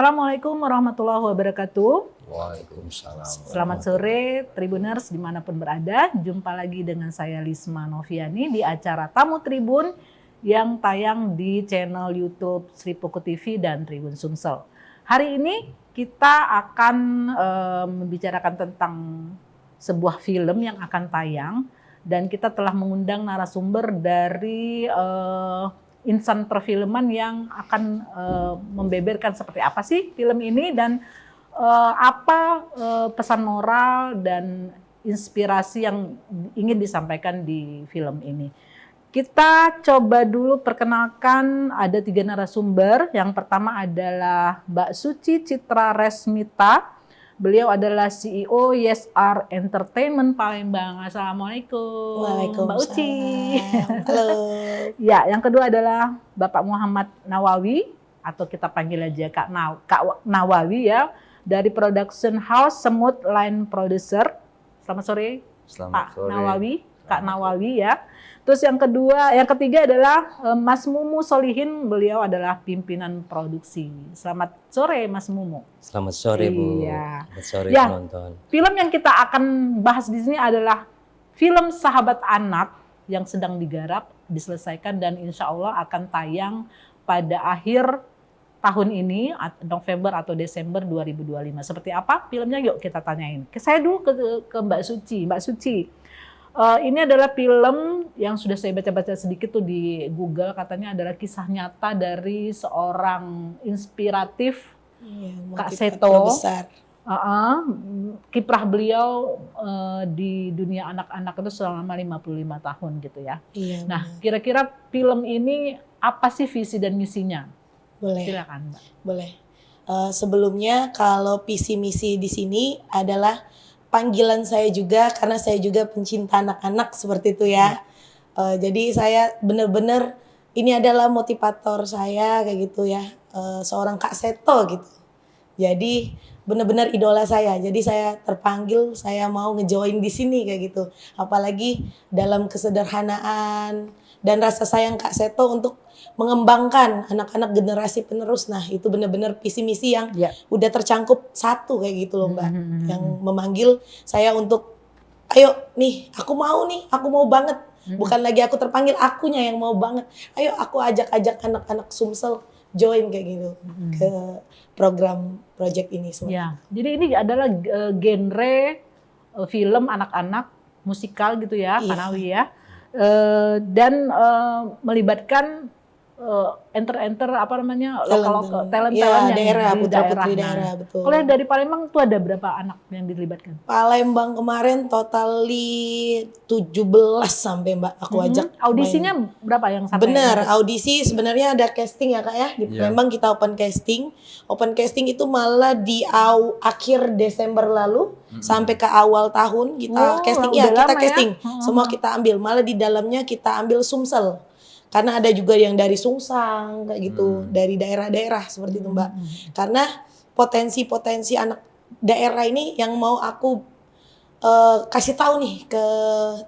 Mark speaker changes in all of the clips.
Speaker 1: Assalamualaikum warahmatullahi wabarakatuh.
Speaker 2: Waalaikumsalam.
Speaker 1: Selamat sore Tribuners dimanapun berada. Jumpa lagi dengan saya Lisma Noviani di acara Tamu Tribun yang tayang di channel YouTube Sri Puku TV dan Tribun Sumsel. Hari ini kita akan membicarakan tentang sebuah film yang akan tayang dan kita telah mengundang narasumber dari insan perfilman yang akan membeberkan seperti apa sih film ini dan apa pesan moral dan inspirasi yang ingin disampaikan di film ini. Kita coba dulu perkenalkan, ada 3 narasumber. Yang pertama adalah Mbak Suci Citra Resmita. Beliau adalah CEO YesR Entertainment Palembang. Assalamualaikum.
Speaker 3: Waalaikumsalam.
Speaker 1: Mbak Uci.
Speaker 3: Halo.
Speaker 1: Ya, yang kedua adalah Bapak Muhammad Nawawi atau kita panggil aja Kak Nawawi ya, dari Production House Semut Line Producer. Selamat sore,
Speaker 2: Selamat
Speaker 1: Pak
Speaker 2: sore.
Speaker 1: Nawawi, Kak Nawawi ya. Terus yang ketiga adalah Mas Mumu Solihin, beliau adalah pimpinan produksi. Selamat sore Mas Mumu.
Speaker 2: Selamat sore Bu.
Speaker 1: Iya.
Speaker 2: Selamat sore
Speaker 1: Ya.
Speaker 2: penonton.
Speaker 1: Film yang kita akan bahas di sini adalah film Sahabat Anak yang sedang digarap, diselesaikan dan insya Allah akan tayang pada akhir tahun ini, November atau Desember 2025. Seperti apa filmnya? Yuk kita tanyain. Saya dulu ke Mbak Suci. Mbak Suci, ini adalah film yang sudah saya baca-baca sedikit tuh di Google, katanya adalah kisah nyata dari seorang inspiratif Kak Seto.
Speaker 3: Besar.
Speaker 1: Kiprah beliau di dunia anak-anak itu selama 55 tahun gitu ya.
Speaker 3: Iya.
Speaker 1: Nah, kira-kira film ini apa sih visi dan misinya?
Speaker 3: Boleh.
Speaker 1: Silakan, Mbak.
Speaker 3: Boleh. Sebelumnya kalau visi misi di sini adalah panggilan saya juga karena saya juga pencinta anak-anak seperti itu ya. Jadi saya benar-benar ini adalah motivator saya kayak gitu ya. Seorang Kak Seto gitu. Jadi benar-benar idola saya. Jadi saya terpanggil, saya mau ngejoin di sini kayak gitu. Apalagi dalam kesederhanaan dan rasa sayang Kak Seto untuk mengembangkan anak-anak generasi penerus. Nah, itu benar-benar visi misi yang udah tercangkup satu kayak gitu loh, Mbak. Yang memanggil saya untuk ayo nih, aku mau banget. Bukan lagi aku terpanggil, akunya yang mau banget. Ayo aku ajak-ajak anak-anak Sumsel join kayak gitu ke program project ini semua.
Speaker 1: Ya, jadi ini adalah genre film anak-anak musikal gitu ya, Kak Nawi ya. Dan melibatkan enter apa namanya lokal talent
Speaker 3: ya,
Speaker 1: yang
Speaker 3: daerah,
Speaker 1: di
Speaker 3: putra-putri
Speaker 1: daerah.
Speaker 3: daerah, betul.
Speaker 1: Kalau dari Palembang tuh ada berapa anak yang dilibatkan?
Speaker 3: Palembang kemarin totally 17 sampai Mbak aku ajak.
Speaker 1: Audisinya berapa yang sampai?
Speaker 3: Bener, audisi sebenarnya ada casting ya Kak ya. Di Palembang kita open casting. Open casting itu malah di akhir Desember lalu sampai ke awal tahun kita casting ya, kita casting. Semua kita ambil, malah di dalamnya kita ambil Sumsel. Karena ada juga yang dari Sungsang kayak gitu, dari daerah-daerah seperti itu Mbak. Karena potensi-potensi anak daerah ini yang mau aku kasih tahu nih ke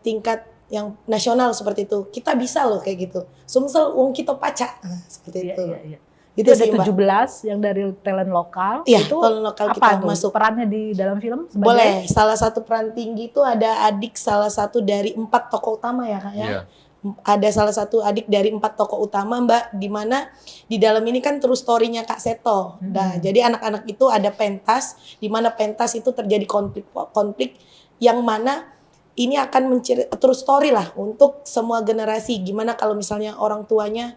Speaker 3: tingkat yang nasional seperti itu. Kita bisa loh kayak gitu. Sumsel wong kita paca. Seperti itu.
Speaker 1: Iya.
Speaker 3: Itu
Speaker 1: ada
Speaker 3: sih,
Speaker 1: 17 yang dari talent lokal.
Speaker 3: Iya,
Speaker 1: itu
Speaker 3: talent lokal
Speaker 1: apa
Speaker 3: kita
Speaker 1: tuh
Speaker 3: masuk.
Speaker 1: Perannya di dalam film?
Speaker 3: Boleh. Salah satu peran tinggi itu ada adik salah satu dari 4 tokoh utama ya Kak ya.
Speaker 2: Iya.
Speaker 3: Ada salah satu adik dari 4 tokoh utama Mbak, di mana di dalam ini kan true story-nya Kak Seto. Nah, jadi anak-anak itu ada pentas, di mana pentas itu terjadi konflik yang mana ini akan true story lah untuk semua generasi. Gimana kalau misalnya orang tuanya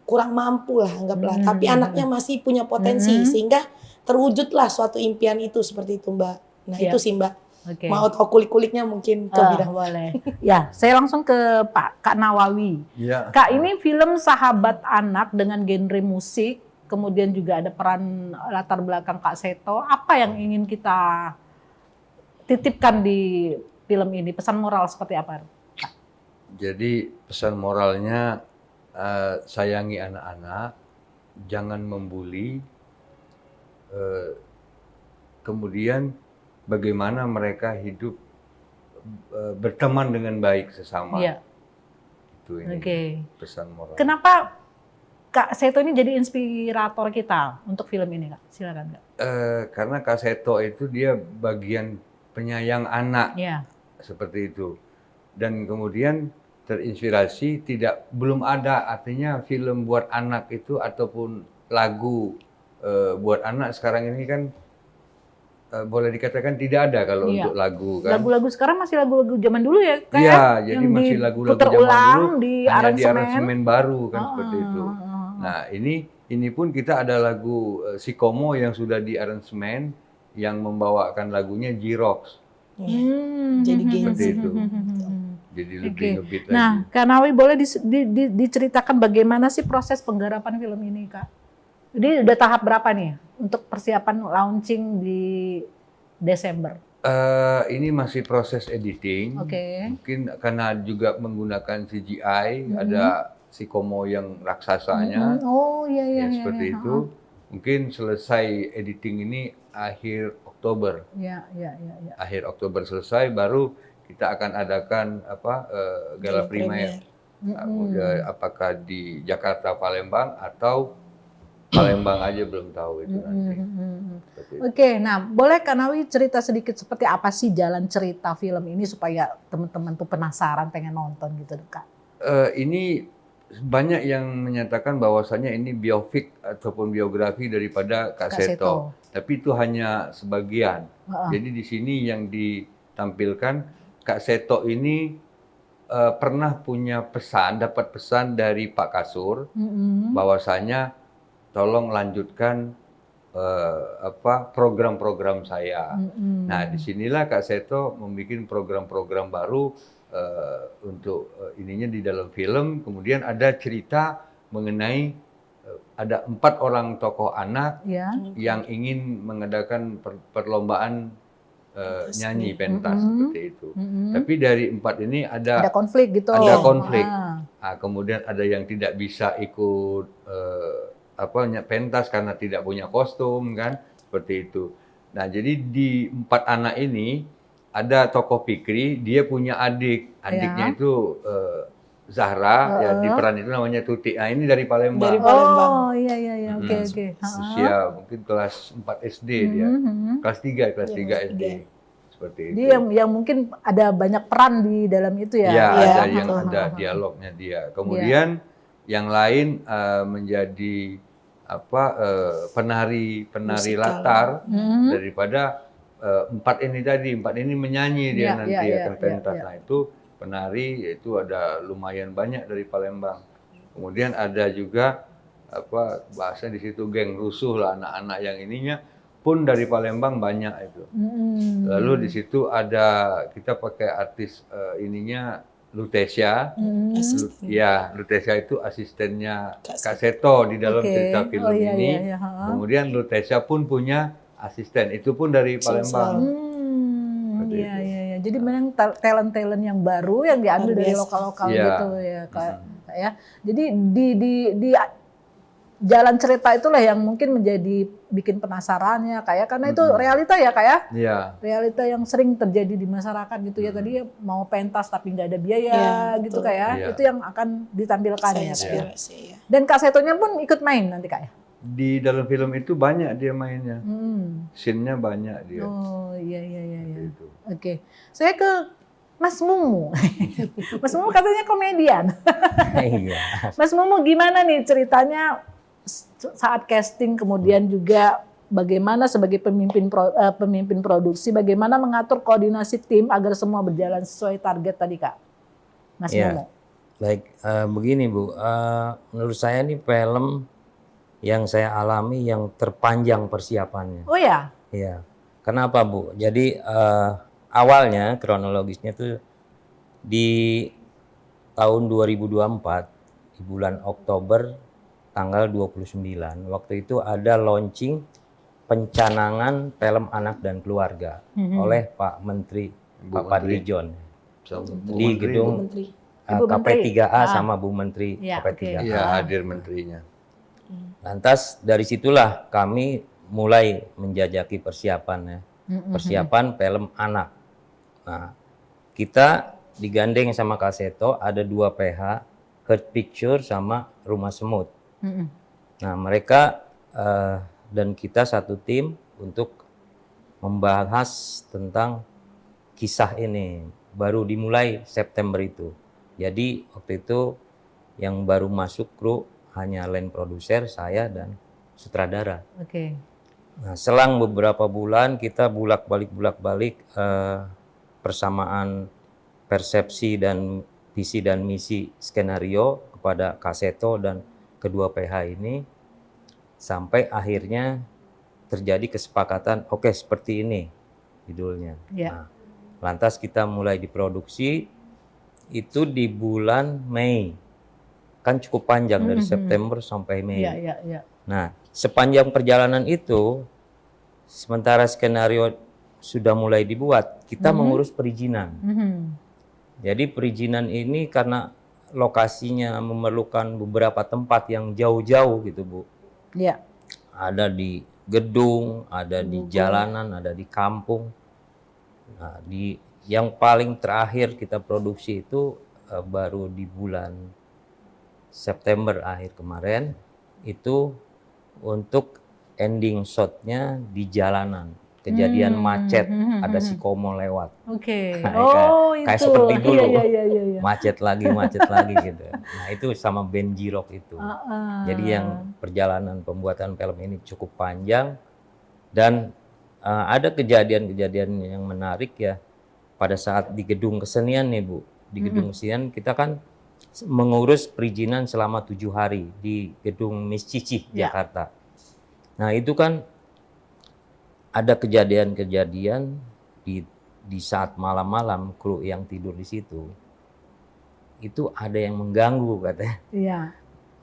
Speaker 3: kurang mampu lah anggaplah, tapi anaknya masih punya potensi sehingga terwujudlah suatu impian itu seperti itu Mbak. Nah, itu sih Mbak.
Speaker 1: Okay.
Speaker 3: Mau tahu kulik-kuliknya mungkin ke bidang
Speaker 1: boleh. Ya, saya langsung ke Kak Nawawi.
Speaker 2: Ya.
Speaker 1: Kak, ini film Sahabat Anak dengan genre musik, kemudian juga ada peran latar belakang Kak Seto. Apa yang ingin kita titipkan di film ini? Pesan moral seperti apa, Kak?
Speaker 2: Jadi pesan moralnya sayangi anak-anak, jangan membuli, kemudian bagaimana mereka hidup berteman dengan baik sesama.
Speaker 1: Iya.
Speaker 2: Itu ini
Speaker 1: Oke.
Speaker 2: pesan moral.
Speaker 1: Kenapa Kak Seto ini jadi inspirator kita untuk film ini, Kak? Silakan, Kak.
Speaker 2: Karena Kak Seto itu dia bagian penyayang anak
Speaker 1: Ya.
Speaker 2: seperti itu. Dan kemudian terinspirasi belum ada artinya film buat anak itu ataupun lagu buat anak sekarang ini kan boleh dikatakan tidak ada kalau
Speaker 1: Iya.
Speaker 2: untuk lagu kan.
Speaker 1: Lagu-lagu sekarang masih lagu-lagu zaman dulu ya, Kak?
Speaker 2: Iya,
Speaker 1: ya?
Speaker 2: jadi
Speaker 1: Yang
Speaker 2: masih lagu-lagu
Speaker 1: diputer
Speaker 2: zaman
Speaker 1: ulang,
Speaker 2: dulu
Speaker 1: di
Speaker 2: hanya di
Speaker 1: aransemen.
Speaker 2: aransemen baru kan
Speaker 1: Ah,
Speaker 2: seperti itu.
Speaker 1: ah, ah, ah.
Speaker 2: Nah, ini pun kita ada lagu Sikomo yang sudah di aransemen yang membawakan lagunya J-Rocks.
Speaker 3: Ya. Jadi Gen
Speaker 2: Seperti
Speaker 3: Z.
Speaker 2: itu.
Speaker 1: Hmm.
Speaker 2: Jadi lebih
Speaker 1: Oke.
Speaker 2: ngebeat
Speaker 1: Nah,
Speaker 2: lagi.
Speaker 1: Kak Nawi boleh diceritakan bagaimana sih proses penggarapan film ini, Kak? Jadi udah tahap berapa nih untuk persiapan launching di Desember?
Speaker 2: Ini masih proses editing.
Speaker 1: Oke.
Speaker 2: Mungkin karena juga menggunakan CGI, ada Sikomo yang raksasanya,
Speaker 1: Oh iya iya.
Speaker 2: ya
Speaker 1: iya,
Speaker 2: seperti
Speaker 1: iya.
Speaker 2: itu. Mungkin selesai editing ini akhir Oktober.
Speaker 1: Iya iya iya. Iya.
Speaker 2: Akhir Oktober selesai, baru kita akan adakan gala primer. Apakah di Jakarta, Palembang, atau Palembang aja belum tahu itu nanti. Seperti itu.
Speaker 1: Oke, nah boleh Kak Nawi cerita sedikit seperti apa sih jalan cerita film ini supaya teman-teman tuh penasaran pengen nonton gitu, Kak?
Speaker 2: Ini banyak yang menyatakan bahwasannya ini biofik ataupun biografi daripada Kak Seto. Tapi itu hanya sebagian. Jadi di sini yang ditampilkan Kak Seto ini pernah punya dapat pesan dari Pak Kasur bahwasanya tolong lanjutkan program-program saya. Nah, disinilah Kak Seto membuat program-program baru untuk ininya di dalam film. Kemudian ada cerita mengenai ada 4 orang tokoh anak yang ingin mengadakan perlombaan nyanyi pentas seperti itu. Tapi dari 4 ini ada
Speaker 1: konflik gitu.
Speaker 2: Ada konflik. Nah, kemudian ada yang tidak bisa ikut pentas karena tidak punya kostum kan, seperti itu. Nah, jadi di 4 anak ini ada tokoh Fikri, dia punya adiknya itu Zahra, ya di peran itu namanya Tuti. Nah, ini dari Palembang.
Speaker 3: Dari Palembang.
Speaker 1: Oh iya oke.
Speaker 2: Usia mungkin kelas 4 SD dia, kelas 3 SD. Seperti itu.
Speaker 1: Dia yang mungkin ada banyak peran di dalam itu ya.
Speaker 2: Ya,
Speaker 3: Iya.
Speaker 2: ada yang ada dialognya dia. Kemudian yang lain menjadi penari
Speaker 3: Musikal.
Speaker 2: latar daripada 4 ini menyanyi dia nanti akan pentas. Nah, itu penari itu ada lumayan banyak dari Palembang. Kemudian ada juga bahasa di situ geng rusuh lah, anak-anak yang ininya pun dari Palembang banyak itu. Lalu di situ ada kita pakai artis ininya Lutesia. Ya, Lutesia itu asistennya Kak Seto di dalam cerita film ini. Kemudian Lutesia pun punya asisten, itu pun dari Palembang.
Speaker 1: Iya. Jadi memang talent-talent yang baru yang diambil dari lokal-lokal gitu ya, Kak. Ya. Jadi di jalan cerita itulah yang mungkin menjadi bikin penasarannya kayak karena itu realita ya kayak realita yang sering terjadi di masyarakat gitu ya, tadi mau pentas tapi nggak ada biaya gitu kayak itu yang akan ditampilkan ya.
Speaker 3: Inspirasi, ya.
Speaker 1: Dan Kak Setonya pun ikut main nanti Kak ya?
Speaker 2: Di dalam film itu banyak dia mainnya, scene-nya banyak dia.
Speaker 1: Oh iya.
Speaker 2: Itu.
Speaker 1: Oke, saya ke Mas Mumu. Mas Mumu katanya komedian.
Speaker 4: Iya.
Speaker 1: Mas Mumu gimana nih ceritanya saat casting, kemudian juga bagaimana sebagai pemimpin produksi, bagaimana mengatur koordinasi tim agar semua berjalan sesuai target tadi Kak? Mas Mumu.
Speaker 4: Baik, begini Bu, menurut saya ini film yang saya alami yang terpanjang persiapannya.
Speaker 1: Oh ya?
Speaker 4: Iya. Kenapa Bu? Jadi awalnya kronologisnya tuh di tahun 2024 di bulan Oktober tanggal 29. Waktu itu ada launching pencanangan film anak dan keluarga oleh Pak Menteri Pak Fadlijon di gedung KP3A sama Bu Menteri KP3A.
Speaker 2: Iya, hadir menterinya.
Speaker 4: Lantas dari situlah kami mulai menjajaki persiapan persiapan film anak. Nah, kita digandeng sama Kak Seto, ada 2 PH, Heart Picture sama Rumah Semut.
Speaker 1: Mm-mm.
Speaker 4: Nah, mereka dan kita satu tim untuk membahas tentang kisah ini. Baru dimulai September itu. Jadi waktu itu yang baru masuk kru hanya line produser, saya dan sutradara.
Speaker 1: Oke.
Speaker 4: Nah, selang beberapa bulan kita bolak-balik persamaan persepsi dan visi dan misi skenario kepada Kaseto dan kedua PH ini sampai akhirnya terjadi kesepakatan, oke, seperti ini judulnya.
Speaker 1: Ya.
Speaker 4: Nah, lantas kita mulai diproduksi itu di bulan Mei. Kan cukup panjang dari September sampai Mei.
Speaker 1: Iya, iya, iya.
Speaker 4: Nah, sepanjang perjalanan itu, sementara skenario sudah mulai dibuat, kita mengurus perizinan. Jadi perizinan ini karena lokasinya memerlukan beberapa tempat yang jauh-jauh gitu, Bu.
Speaker 1: Iya.
Speaker 4: Ada di gedung, ada di jalanan, ada di kampung. Nah, yang paling terakhir kita produksi itu baru di bulan September akhir kemarin, itu untuk ending shotnya di jalanan. Kejadian macet, ada si Komo lewat.
Speaker 1: Oke.
Speaker 4: Kayak-
Speaker 1: Oh, itu.
Speaker 4: kayak seperti dulu.
Speaker 1: Iya.
Speaker 4: Macet lagi gitu. Nah, itu sama Benji Rock itu. Jadi yang perjalanan pembuatan film ini cukup panjang dan ada kejadian-kejadian yang menarik ya pada saat di gedung kesenian nih, Bu. Di gedung kesenian kita kan mengurus perizinan selama 7 hari di gedung Miss Cici,
Speaker 1: Ya.
Speaker 4: Jakarta. Nah, itu kan ada kejadian-kejadian di saat malam-malam kru yang tidur di situ itu ada yang mengganggu katanya.
Speaker 1: Iya.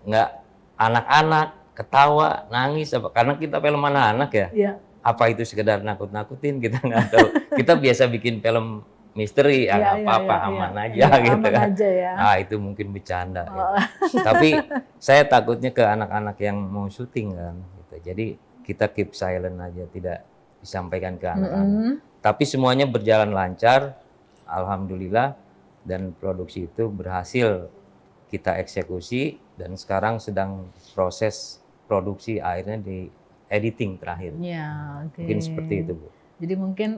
Speaker 4: Nggak, anak-anak ketawa, nangis apa karena kita film anak-anak ya.
Speaker 1: Iya.
Speaker 4: Apa itu sekedar nakut-nakutin kita nggak tahu. Kita biasa bikin film misteri,
Speaker 1: Iya,
Speaker 4: nggak
Speaker 1: iya,
Speaker 4: apa-apa,
Speaker 1: iya,
Speaker 4: aman
Speaker 1: iya.
Speaker 4: aja
Speaker 1: Iya,
Speaker 4: gitu
Speaker 1: aman
Speaker 4: kan.
Speaker 1: aja ya.
Speaker 4: Ah, itu mungkin bercanda. Gitu. Tapi saya takutnya ke anak-anak yang mau syuting kan. Gitu. Jadi kita keep silent aja, tidak disampaikan ke anak-anak. Tapi semuanya berjalan lancar, alhamdulillah, dan produksi itu berhasil kita eksekusi dan sekarang sedang proses produksi akhirnya di editing terakhir.
Speaker 1: Ya, oke.
Speaker 4: Mungkin seperti itu, Bu.
Speaker 1: Jadi mungkin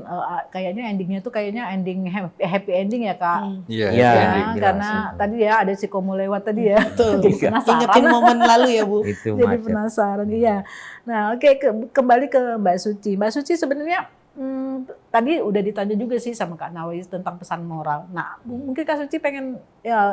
Speaker 1: kayaknya endingnya tuh kayaknya ending happy ending ya, Kak.
Speaker 2: Iya,
Speaker 4: Iya,
Speaker 2: happy
Speaker 1: Ya,
Speaker 2: ending.
Speaker 4: jelas
Speaker 1: karena
Speaker 4: itu.
Speaker 1: tadi ya ada si Komo lewat tadi ya.
Speaker 3: Betul.
Speaker 1: Jadi penasaran.
Speaker 3: Ingetin momen lalu ya, Bu.
Speaker 4: Itu
Speaker 1: Jadi
Speaker 4: macet.
Speaker 1: penasaran, iya. Nah, oke, kembali ke Mbak Suci. Mbak Suci sebenarnya tadi udah ditanya juga sih sama Kak Nawais tentang pesan moral. Nah, mungkin Kak Suci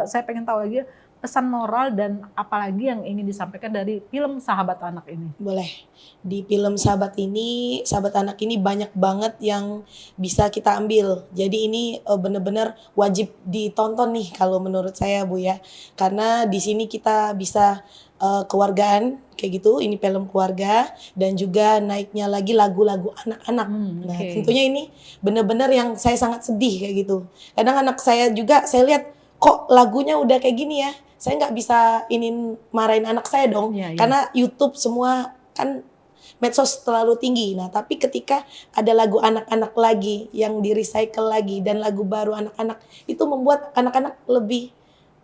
Speaker 1: saya pengen tahu lagi pesan moral dan apalagi yang ingin disampaikan dari film Sahabat Anak ini.
Speaker 3: Boleh. Di film Sahabat Anak ini banyak banget yang bisa kita ambil. Jadi ini benar-benar wajib ditonton nih kalau menurut saya, Bu ya. Karena di sini kita bisa keluargaan kayak gitu, ini film keluarga dan juga naiknya lagi lagu-lagu anak-anak. Nah,
Speaker 1: Oke.
Speaker 3: tentunya ini benar-benar yang saya sangat sedih kayak gitu. Kadang anak saya juga saya lihat kok lagunya udah kayak gini ya. Saya nggak bisa marahin anak saya dong,
Speaker 1: Iya, iya.
Speaker 3: karena YouTube semua kan medsos terlalu tinggi. Nah, tapi ketika ada lagu anak-anak lagi yang di-recycle lagi dan lagu baru anak-anak itu membuat anak-anak lebih,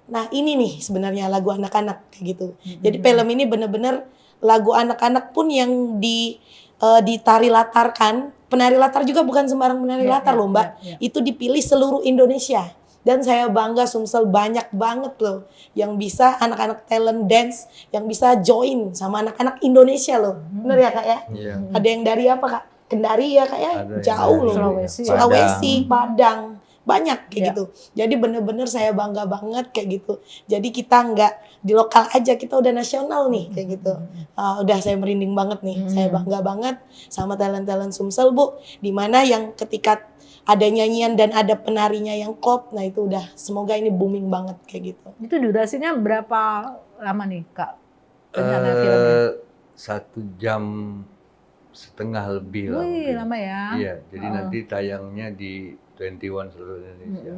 Speaker 3: nah ini nih sebenarnya lagu anak-anak kayak gitu. Jadi film ini benar-benar lagu anak-anak pun yang ditari latarkan. Penari latar juga bukan sembarang penari
Speaker 1: Iya,
Speaker 3: latar
Speaker 1: iya,
Speaker 3: loh, Mbak.
Speaker 1: iya, iya.
Speaker 3: Itu dipilih seluruh Indonesia. Dan saya bangga Sumsel banyak banget loh yang bisa anak-anak talent dance yang bisa join sama anak-anak Indonesia loh. Bener ya, Kak ya?
Speaker 2: Iya.
Speaker 3: Ada yang dari apa, Kak? Kendari ya, Kak ya?
Speaker 2: Ada yang
Speaker 3: Jauh
Speaker 2: dari
Speaker 3: loh.
Speaker 1: Sulawesi.
Speaker 3: Sulawesi, Padang. Banyak kayak
Speaker 1: Ya.
Speaker 3: gitu. Jadi bener-bener saya bangga banget kayak gitu. Jadi kita nggak di lokal aja, kita udah nasional nih kayak gitu. Udah saya merinding banget nih. Saya bangga banget sama talent-talent Sumsel, Bu. Dimana yang ketika ada nyanyian dan ada penarinya yang klop, nah itu udah semoga ini booming banget kayak gitu.
Speaker 1: Itu durasinya berapa lama nih, Kak? Rencana filmnya?
Speaker 2: 1 jam setengah lebih lah.
Speaker 1: Wih,
Speaker 2: mungkin.
Speaker 1: lama ya.
Speaker 2: Iya, jadi nanti tayangnya di 21 seluruh Indonesia.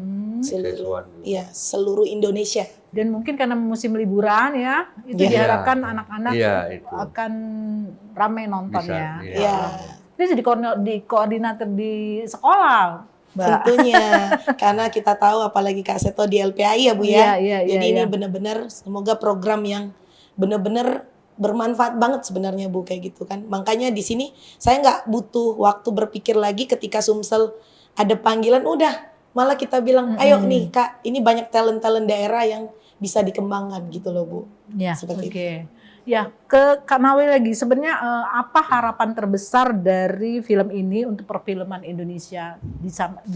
Speaker 3: Seluruh,
Speaker 2: Siswan.
Speaker 3: iya, seluruh Indonesia.
Speaker 1: Dan mungkin karena musim liburan ya, itu
Speaker 3: Iya.
Speaker 1: diharapkan
Speaker 2: Iya.
Speaker 1: anak-anak
Speaker 2: Iya, itu.
Speaker 1: akan ramai nonton
Speaker 2: Bisa,
Speaker 1: ya.
Speaker 2: iya.
Speaker 3: Iya.
Speaker 1: Itu jadi koordinator di sekolah, Mbak.
Speaker 3: Tentunya karena kita tahu apalagi Kak Seto di LPAI ya, Bu ya.
Speaker 1: Iya,
Speaker 3: Jadi ini
Speaker 1: iya.
Speaker 3: benar-benar semoga program yang benar-benar bermanfaat banget sebenarnya Bu kayak gitu kan. Makanya di sini saya nggak butuh waktu berpikir lagi ketika Sumsel ada panggilan, udah malah kita bilang ayo nih Kak, ini banyak talent-talent daerah yang bisa dikembangkan gitu loh Bu.
Speaker 1: Ya,
Speaker 3: Seperti
Speaker 1: oke. Ya, ke Kak Nawi lagi. Sebenarnya apa harapan terbesar dari film ini untuk perfilman Indonesia di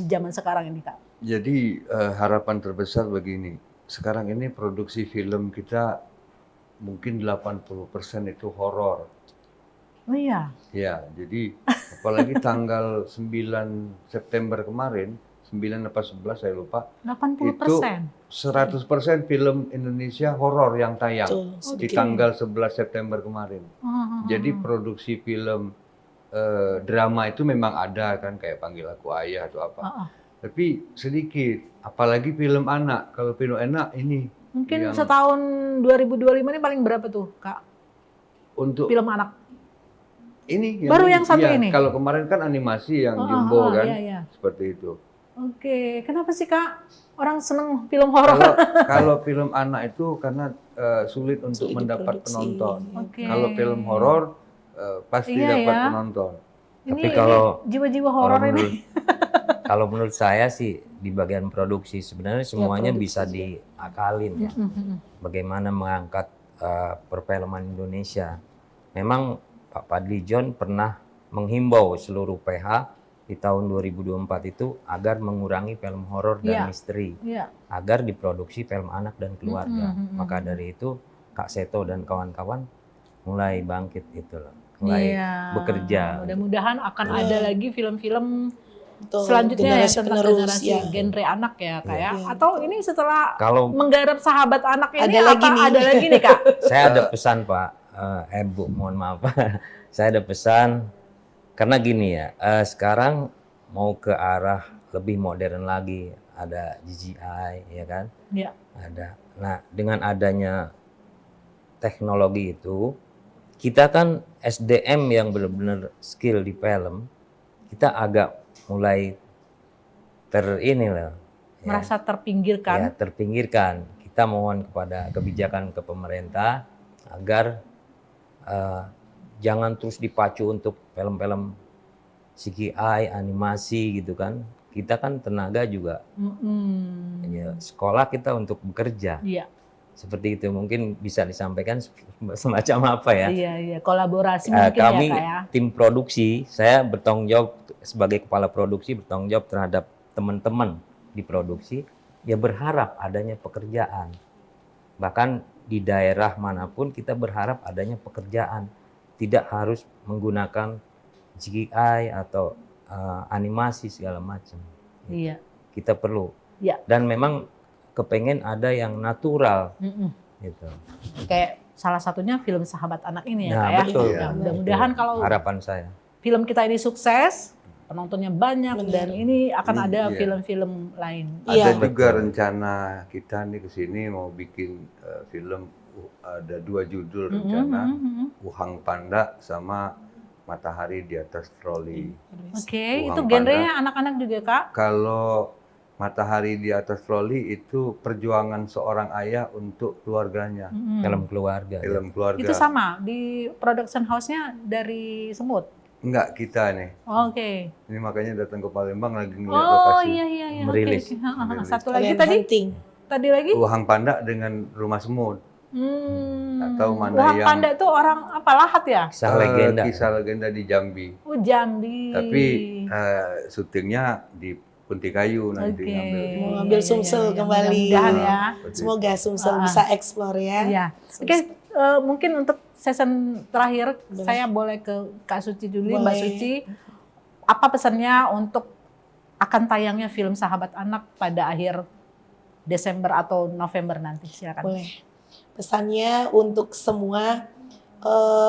Speaker 1: zaman sekarang ini, Kak?
Speaker 2: Jadi harapan terbesar begini, sekarang ini produksi film kita mungkin 80% itu horor.
Speaker 1: Oh iya.
Speaker 2: Ya, jadi apalagi tanggal 9 September kemarin, 9 apa 11 saya lupa,
Speaker 1: 80%.
Speaker 2: 100% film Indonesia horor yang tayang
Speaker 3: Betul,
Speaker 2: di tanggal 11 September kemarin. Jadi produksi film drama itu memang ada kan, kayak Panggil Aku Ayah atau apa. Tapi sedikit, apalagi film anak. Kalau film anak ini
Speaker 1: Mungkin
Speaker 2: yang
Speaker 1: setahun 2025 ini paling berapa tuh, Kak?
Speaker 2: untuk
Speaker 1: Film anak.
Speaker 2: ini
Speaker 1: Baru yang satu
Speaker 2: iya,
Speaker 1: ini?
Speaker 2: kalau kemarin kan animasi yang Jumbo kan,
Speaker 1: iya.
Speaker 2: seperti itu.
Speaker 1: Oke, kenapa sih Kak orang seneng film horor?
Speaker 2: Kalau film anak itu karena sulit untuk
Speaker 3: Sulit
Speaker 2: mendapat
Speaker 3: diproduksi.
Speaker 2: penonton.
Speaker 1: Oke.
Speaker 2: Kalau film horor pasti
Speaker 1: Iya
Speaker 2: dapat
Speaker 1: ya.
Speaker 2: penonton.
Speaker 4: Tapi kalau-
Speaker 1: jiwa-jiwa horor
Speaker 4: kalau
Speaker 1: ini.
Speaker 4: Kalau menurut saya sih di bagian produksi sebenarnya semuanya
Speaker 3: produksi,
Speaker 4: bisa diakalin ya. Bagaimana mengangkat perfilman Indonesia. Memang Pak Fadly John pernah menghimbau seluruh PH di tahun 2024 itu agar mengurangi film horor dan
Speaker 1: Iya.
Speaker 4: misteri,
Speaker 1: Iya.
Speaker 4: agar diproduksi film anak dan keluarga. Maka dari itu Kak Seto dan kawan-kawan mulai bangkit itu loh, mulai
Speaker 1: Iya.
Speaker 4: bekerja.
Speaker 1: Mudah-mudahan akan ada lagi film-film
Speaker 3: Betul,
Speaker 1: selanjutnya ya
Speaker 3: generasi
Speaker 1: tentang
Speaker 3: penerus,
Speaker 1: generasi
Speaker 3: ya.
Speaker 1: genre anak ya Kak ya.
Speaker 3: Iya.
Speaker 1: Atau ini setelah
Speaker 4: Kalau
Speaker 1: menggarap Sahabat Anak ini
Speaker 3: Ada lagi nih.
Speaker 1: ada lagi nih Kak?
Speaker 4: saya ada pesan Pak, Bu, mohon maaf. Saya ada pesan karena gini ya, sekarang mau ke arah lebih modern lagi, ada CGI ya kan,
Speaker 1: Iya.
Speaker 4: ada. Nah dengan adanya teknologi itu, kita kan SDM yang benar-benar skill di film, kita agak mulai
Speaker 1: Merasa terpinggirkan.
Speaker 4: ya, terpinggirkan. Kita mohon kepada kebijakan ke pemerintah agar jangan terus dipacu untuk film-film CGI, animasi gitu kan. Kita kan tenaga juga, ya, sekolah kita untuk bekerja.
Speaker 1: Iya.
Speaker 4: Seperti itu mungkin bisa disampaikan semacam apa ya.
Speaker 1: Iya, kolaborasi mungkin
Speaker 4: Kami
Speaker 1: ya Kak ya.
Speaker 4: tim produksi, saya bertanggung jawab sebagai kepala produksi, bertanggung jawab terhadap teman-teman di produksi, ya berharap adanya pekerjaan. Bahkan di daerah manapun kita berharap adanya pekerjaan. Tidak harus menggunakan CGI atau animasi segala macam.
Speaker 1: Iya.
Speaker 4: Kita perlu.
Speaker 1: Iya.
Speaker 4: Dan memang kepengen ada yang natural gitu.
Speaker 1: Kayak salah satunya film Sahabat Anak ini ya
Speaker 4: Nah,
Speaker 1: Kak ya.
Speaker 4: betul.
Speaker 1: Ya, mudah-mudahan kalau
Speaker 4: Harapan saya.
Speaker 1: film kita ini sukses, penontonnya banyak dan ini akan ada
Speaker 2: Iya.
Speaker 1: film-film lain.
Speaker 3: Iya.
Speaker 2: Ada juga rencana kita nih ke sini mau bikin film, ada 2 judul rencana, Uhang Panda sama Matahari di Atas Troli.
Speaker 1: Oke, itu
Speaker 2: Uhang
Speaker 1: genrenya anak-anak juga Kak?
Speaker 2: Kalau Matahari di Atas Troli itu perjuangan seorang ayah untuk keluarganya,
Speaker 4: Film keluarga.
Speaker 2: film keluarga.
Speaker 1: Itu sama di production house-nya dari Semut.
Speaker 2: Enggak, kita nih.
Speaker 1: Oke.
Speaker 2: Ini makanya datang ke Palembang lagi ngeliat
Speaker 1: Oh
Speaker 2: lokasi.
Speaker 1: iya. Oke,
Speaker 4: Merilis.
Speaker 1: oke.
Speaker 2: Merilis.
Speaker 1: Satu lagi
Speaker 3: Talent
Speaker 1: tadi?
Speaker 3: hunting.
Speaker 1: Tadi lagi?
Speaker 2: Uhang Panda dengan Rumah Semut. Atau mana
Speaker 1: Wah,
Speaker 2: yang
Speaker 1: Panda itu orang apa lahat ya?
Speaker 4: Kisah legenda.
Speaker 2: Kisah legenda di Jambi.
Speaker 1: Oh, Jambi.
Speaker 2: Tapi syutingnya di Kuntikayu nanti
Speaker 1: Oke.
Speaker 2: ngambil.
Speaker 3: Mau ngambil Sumsel kembali.
Speaker 1: Mudah-mudahan ya.
Speaker 3: Semoga Sumsel bisa explore ya.
Speaker 1: Iya. Oke, mungkin untuk season terakhir saya boleh ke Kak Suci dulu, Mbak
Speaker 3: Boleh.
Speaker 1: Suci. Apa pesannya untuk akan tayangnya film Sahabat Anak pada akhir Desember atau November nanti? Silakan.
Speaker 3: Boleh. Pesannya untuk semua,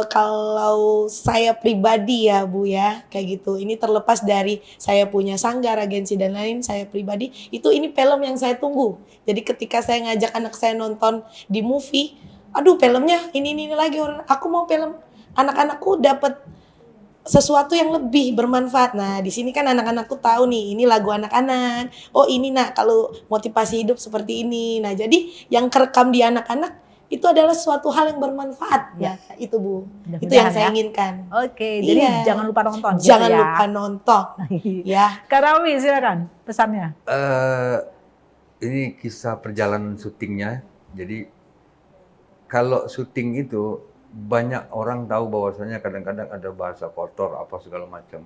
Speaker 3: kalau saya pribadi ya Bu ya, kayak gitu. Ini terlepas dari saya punya sanggar, agensi dan lain, saya pribadi, ini film yang saya tunggu. Jadi ketika saya ngajak anak saya nonton di movie, aduh filmnya ini lagi, aku mau film anak-anakku dapat sesuatu yang lebih bermanfaat. Nah, di sini kan anak-anakku tahu nih, ini lagu anak-anak. Oh, ini nak kalau motivasi hidup seperti ini. Nah, jadi yang kerekam di anak-anak itu adalah suatu hal yang bermanfaat.
Speaker 1: Ya.
Speaker 3: Nah, itu Bu.
Speaker 1: Mudah-mudahan
Speaker 3: Itu yang
Speaker 1: ya.
Speaker 3: saya inginkan.
Speaker 1: Oke, jadi
Speaker 3: Iya.
Speaker 1: jangan lupa nonton. gitu
Speaker 3: Jangan
Speaker 1: ya.
Speaker 3: lupa nonton. Ya.
Speaker 1: Kak Rawi, silakan pesannya.
Speaker 2: Ini kisah perjalanan syutingnya. Jadi kalau syuting itu banyak orang tahu bahwasanya kadang-kadang ada bahasa kotor apa segala macam.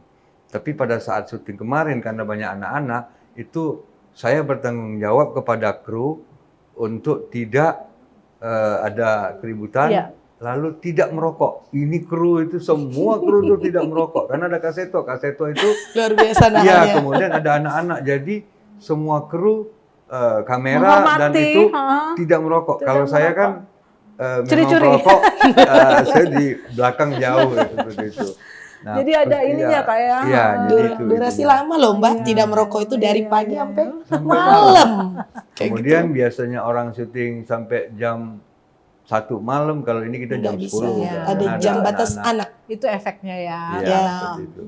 Speaker 2: Tapi pada saat syuting kemarin karena banyak anak-anak itu saya bertanggung jawab kepada kru untuk tidak ada keributan.
Speaker 1: Iya.
Speaker 2: Lalu tidak merokok. Ini kru itu semua kru itu tidak merokok karena ada kaseto. Kaseto itu
Speaker 3: Luar biasa
Speaker 2: ya,
Speaker 3: namanya.
Speaker 2: kemudian ada anak-anak. Jadi semua kru kamera dan
Speaker 1: Menghormati,
Speaker 2: itu
Speaker 1: ha.
Speaker 2: tidak merokok.
Speaker 1: Tidak
Speaker 2: Kalau saya
Speaker 1: merokok.
Speaker 2: kan memang
Speaker 1: Curi-curi.
Speaker 2: merokok, saya di belakang jauh seperti itu. Nah,
Speaker 1: Jadi ada ininya, Kak, ya?
Speaker 2: Iya, jadi itu.
Speaker 3: Durasi
Speaker 2: itunya.
Speaker 3: lama loh Mbak,
Speaker 1: Iya.
Speaker 3: tidak merokok itu dari
Speaker 1: Iya,
Speaker 3: pagi
Speaker 1: iya.
Speaker 3: sampai
Speaker 2: Sampai
Speaker 3: malam. Kayak
Speaker 2: Kemudian
Speaker 3: gitu.
Speaker 2: biasanya orang syuting sampai jam 1 malam, kalau ini kita jam
Speaker 3: Nggak bisa.
Speaker 2: 10.
Speaker 1: Ya.
Speaker 3: Ada
Speaker 2: Karena
Speaker 3: jam batas
Speaker 2: anak-anak.
Speaker 3: anak.
Speaker 1: Itu efeknya ya,
Speaker 2: Iya,
Speaker 1: karena
Speaker 2: seperti itu.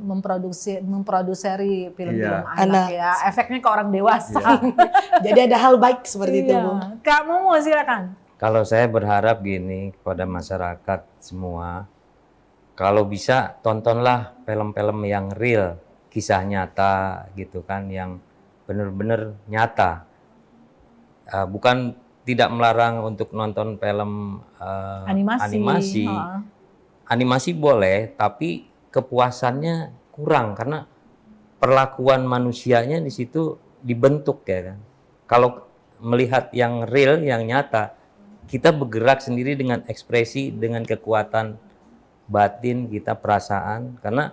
Speaker 1: memproduseri film-film
Speaker 2: Iya.
Speaker 1: anak
Speaker 3: Anak.
Speaker 1: ya. Efeknya ke orang dewasa.
Speaker 2: Iya.
Speaker 3: Jadi ada hal baik seperti itu
Speaker 1: Iya.
Speaker 3: Bu.
Speaker 1: Kak Momo, silakan.
Speaker 4: Kalau saya berharap gini kepada masyarakat semua, kalau bisa tontonlah film-film yang real, kisah nyata gitu kan, yang benar-benar nyata. Bukan tidak melarang untuk nonton film animasi.
Speaker 1: Ha.
Speaker 4: Animasi boleh, tapi kepuasannya kurang karena perlakuan manusianya di situ dibentuk ya kan. Kalau melihat yang real, yang nyata, kita bergerak sendiri dengan ekspresi, dengan kekuatan batin kita, perasaan, karena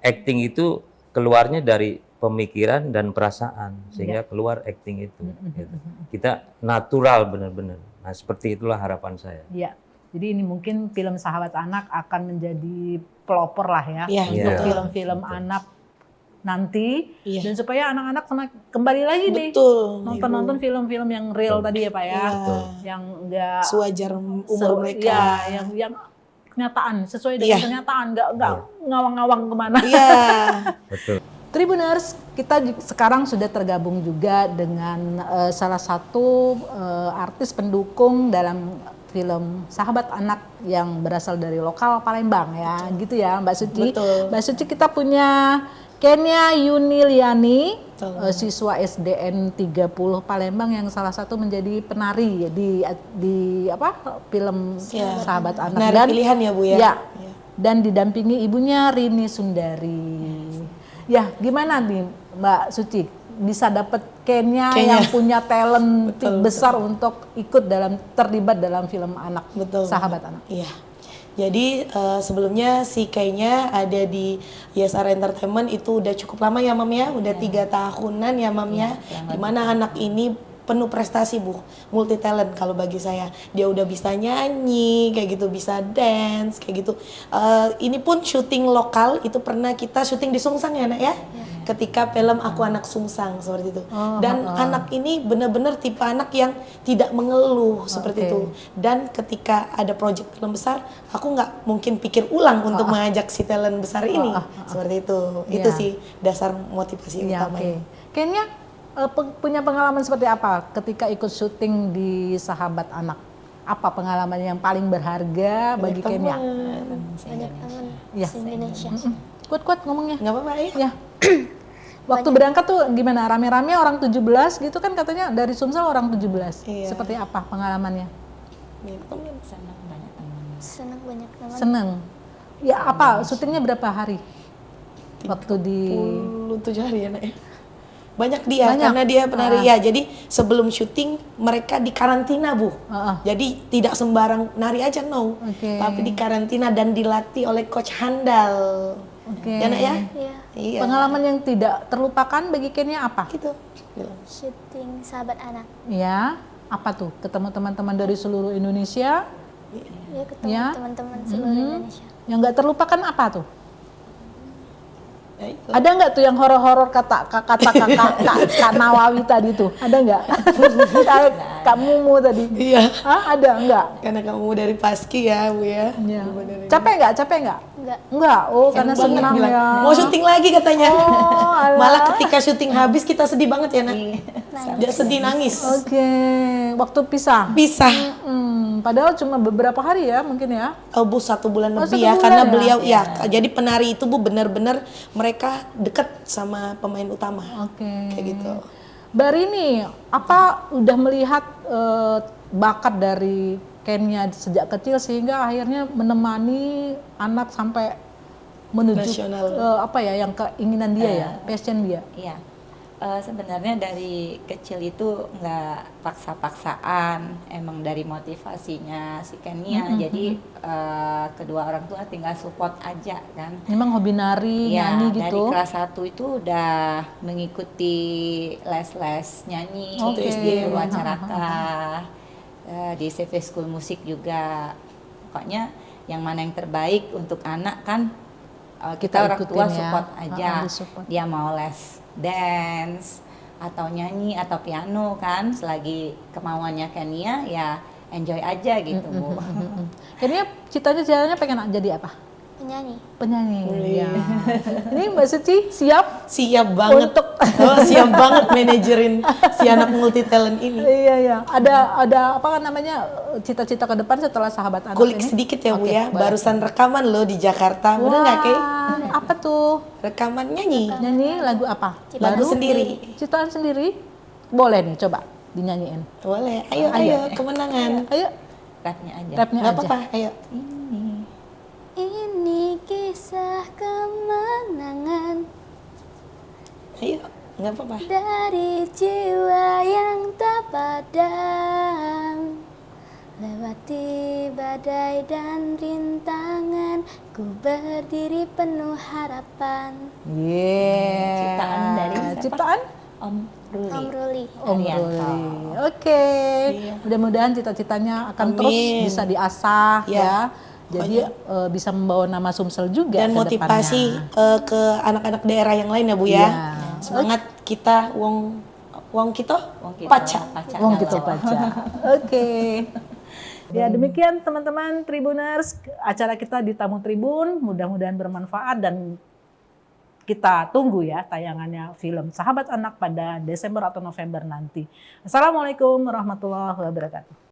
Speaker 4: acting itu keluarnya dari pemikiran dan perasaan sehingga keluar acting itu. Gitu. Kita natural benar-benar. Nah, seperti itulah harapan saya.
Speaker 1: Iya. Jadi ini mungkin film Sahabat Anak akan menjadi pelopor lah ya
Speaker 3: Iya,
Speaker 1: untuk
Speaker 4: betul.
Speaker 1: film-film
Speaker 4: Betul.
Speaker 1: anak nanti,
Speaker 3: Iya.
Speaker 1: dan supaya anak-anak kembali lagi nih
Speaker 3: Betul.
Speaker 1: nonton-nonton film-film yang real
Speaker 4: Betul.
Speaker 1: tadi ya Pak ya,
Speaker 3: Iya.
Speaker 1: yang enggak
Speaker 3: Sewajar umur mereka.
Speaker 1: ya, yang kenyataan, sesuai dengan
Speaker 3: Iya.
Speaker 1: kenyataan, enggak ngawang-ngawang kemana.
Speaker 3: Iya.
Speaker 4: Betul.
Speaker 1: Tribuners, kita sekarang sudah tergabung juga dengan salah satu artis pendukung dalam film Sahabat Anak yang berasal dari lokal Palembang ya, gitu ya Mbak Suci.
Speaker 3: Betul.
Speaker 1: Mbak Suci, kita punya Kenya Yuniliani,
Speaker 3: Betul.
Speaker 1: siswa SDN 30 Palembang yang salah satu menjadi penari di apa film
Speaker 3: Ya.
Speaker 1: Sahabat Anak.
Speaker 3: Penari pilihan ya Bu ya.
Speaker 1: Ya,
Speaker 3: Iya.
Speaker 1: dan didampingi ibunya Rini Sundari. Ya, gimana nih Mbak Suci bisa dapat Kenya yang punya talent
Speaker 3: Betul,
Speaker 1: besar untuk ikut terlibat dalam film anak,
Speaker 3: Betul.
Speaker 1: Sahabat Anak.
Speaker 3: Iya. Jadi sebelumnya si kayaknya ada di YSR Entertainment itu udah cukup lama ya Mam ya, udah 3 tahunan ya Mam ya. Dimana anak ini penuh prestasi Bu, multi talent kalau bagi saya. Dia udah bisa nyanyi, kayak gitu, bisa dance, kayak gitu. Ini pun syuting lokal, itu pernah kita syuting di Sungsang ya Nak ya? Ketika film Aku Anak Sungsang seperti itu. Dan anak ini benar-benar tipe anak yang tidak mengeluh seperti itu. Dan ketika ada proyek film besar, aku nggak mungkin pikir ulang untuk mengajak si talent besar ini. Seperti itu. Itu
Speaker 1: Iya.
Speaker 3: sih dasar motivasi
Speaker 1: Iya,
Speaker 3: utamanya.
Speaker 1: oke. Kenya punya pengalaman seperti apa ketika ikut syuting di Sahabat Anak? Apa pengalaman yang paling berharga bagi Kenya?
Speaker 5: Banyak teman
Speaker 1: Iya.
Speaker 5: se-Indonesia.
Speaker 1: Kuat-kuat ngomongnya.
Speaker 3: Nggak apa-apa ya?
Speaker 1: Ya. Waktu berangkat tuh gimana? Rame-rame orang 17 gitu kan katanya, dari Sumsel orang 17.
Speaker 3: Iya.
Speaker 1: Seperti apa pengalamannya?
Speaker 5: Senang banyak teman.
Speaker 1: Seneng. Ya apa? Syutingnya berapa hari? Waktu di
Speaker 3: 27 hari ya Nak ya? Banyak dia,
Speaker 1: Banyak.
Speaker 3: karena dia penari ya. Jadi sebelum syuting mereka di karantina Bu.
Speaker 1: Heeh.
Speaker 3: Jadi tidak sembarang nari aja no.
Speaker 1: Oke.
Speaker 3: Tapi di karantina dan dilatih oleh coach handal.
Speaker 1: Oke.
Speaker 3: Ya Nak ya?
Speaker 5: Iya,
Speaker 3: Iya.
Speaker 1: Pengalaman yang tidak terlupakan bagi Kenya apa?
Speaker 3: Gitu.
Speaker 5: syuting Sahabat Anak.
Speaker 1: Ya, apa tuh? Ketemu teman-teman dari seluruh Indonesia.
Speaker 5: Ya, ketemu
Speaker 1: Ya.
Speaker 5: teman-teman seluruh Indonesia.
Speaker 1: Yang nggak terlupakan apa tuh?
Speaker 3: Ya, itu.
Speaker 1: Ada nggak tuh yang horor-horor kata kakak Kak Nawawi tadi tuh? Ada nggak? Kak Mumu tadi.
Speaker 3: Iya.
Speaker 1: Hah, ada enggak?
Speaker 3: Karena kamu dari Paski ya, Bu ya.
Speaker 1: Iya.
Speaker 3: Bener-bener.
Speaker 1: Capek enggak? Capek enggak?
Speaker 5: Enggak.
Speaker 1: Enggak. Oh, karena
Speaker 3: Seneng banget
Speaker 1: senang
Speaker 3: bilang,
Speaker 1: ya.
Speaker 3: mau syuting lagi katanya.
Speaker 1: Oh, alah.
Speaker 3: Malah ketika syuting habis kita sedih banget ya, Nak. Dia sedih nangis.
Speaker 1: Oke, waktu pisah.
Speaker 3: Pisah.
Speaker 1: Padahal cuma beberapa hari ya mungkin ya.
Speaker 3: Oh, Bu, 1 bulan
Speaker 1: Oh,
Speaker 3: lebih
Speaker 1: 1
Speaker 3: ya,
Speaker 1: bulan
Speaker 3: karena
Speaker 1: ya?
Speaker 3: beliau ya. Jadi penari itu Bu benar-benar mereka deket sama pemain utama.
Speaker 1: Oke.
Speaker 3: Kayak gitu.
Speaker 1: Mbak Rini, apa udah melihat bakat dari Kenya sejak kecil sehingga akhirnya menemani anak sampai menuju
Speaker 3: Nasional.
Speaker 1: apa ya yang keinginan dia ya, passion dia.
Speaker 6: Iya, sebenarnya dari kecil itu nggak paksa-paksaan, emang dari motivasinya si Kenia. Jadi kedua orang tua tinggal support aja kan.
Speaker 1: Memang hobi nari,
Speaker 6: Iya,
Speaker 1: nyanyi
Speaker 6: dari
Speaker 1: gitu.
Speaker 6: kelas 1 itu udah mengikuti les-les nyanyi
Speaker 1: Oke.
Speaker 6: di Purwacaraka, di CV School Musik juga. Pokoknya yang mana yang terbaik untuk anak kan kita orang tua
Speaker 1: ikutin ya.
Speaker 6: support aja.
Speaker 1: Disupport.
Speaker 6: Dia mau les dance atau nyanyi atau piano kan, selagi kemauannya Kenia ya enjoy aja gitu Bu.
Speaker 1: Kayaknya cita-citanya pengen jadi apa?
Speaker 5: Penyanyi.
Speaker 1: Penyanyi. Ya. Ini Mbak Suci siap
Speaker 3: Siap banget.
Speaker 1: untuk
Speaker 3: Siap banget manajerin si anak multi talent ini.
Speaker 1: iya ya. Ada apa namanya cita-cita ke depan setelah sahabat anak
Speaker 3: Kulik
Speaker 1: ini?
Speaker 3: sedikit ya Bu
Speaker 1: Oke,
Speaker 3: ya,
Speaker 1: boleh.
Speaker 3: barusan rekaman loh di Jakarta. Bener nggak Kay?
Speaker 1: Wah, apa tuh?
Speaker 3: Rekaman nyanyi.
Speaker 1: Nyanyi lagu apa?
Speaker 3: Lagu
Speaker 1: Baru?
Speaker 3: sendiri.
Speaker 1: Ciptaan sendiri? Boleh nih, coba dinyanyiin.
Speaker 3: Boleh, ayo kemenangan.
Speaker 1: Ayo,
Speaker 6: Rapnya aja.
Speaker 1: rapnya
Speaker 3: Nggak
Speaker 1: aja.
Speaker 3: apa-apa, ayo.
Speaker 5: Ini kisah kemenangan
Speaker 3: Ayo, nggak apa-apa.
Speaker 5: dari jiwa yang tak padam. Lewati badai dan rintangan, ku berdiri penuh harapan.
Speaker 1: Yeah.
Speaker 6: Ciptaan dari siapa?
Speaker 1: Ciptaan?
Speaker 6: Om Ruli.
Speaker 5: Om Ruli.
Speaker 1: Om
Speaker 6: Arianto.
Speaker 1: Ruli. Oke. Mudah-mudahan cita-citanya akan terus
Speaker 3: Amin.
Speaker 1: bisa diasah
Speaker 3: Ya.
Speaker 1: ya. Jadi bisa membawa nama Sumsel juga
Speaker 3: Dan
Speaker 1: ke
Speaker 3: motivasi
Speaker 1: depannya.
Speaker 3: ke anak-anak daerah yang lain ya Bu ya.
Speaker 1: Iya.
Speaker 3: Semangat kita wong kita
Speaker 6: Wong kita
Speaker 3: paca.
Speaker 6: paca
Speaker 1: Wong gitu
Speaker 6: galau.
Speaker 1: baca. Oke. Ya demikian teman-teman Tribuners, acara kita di Tamu Tribun, mudah-mudahan bermanfaat dan kita tunggu ya tayangannya film Sahabat Anak pada Desember atau November nanti. Assalamualaikum warahmatullahi wabarakatuh.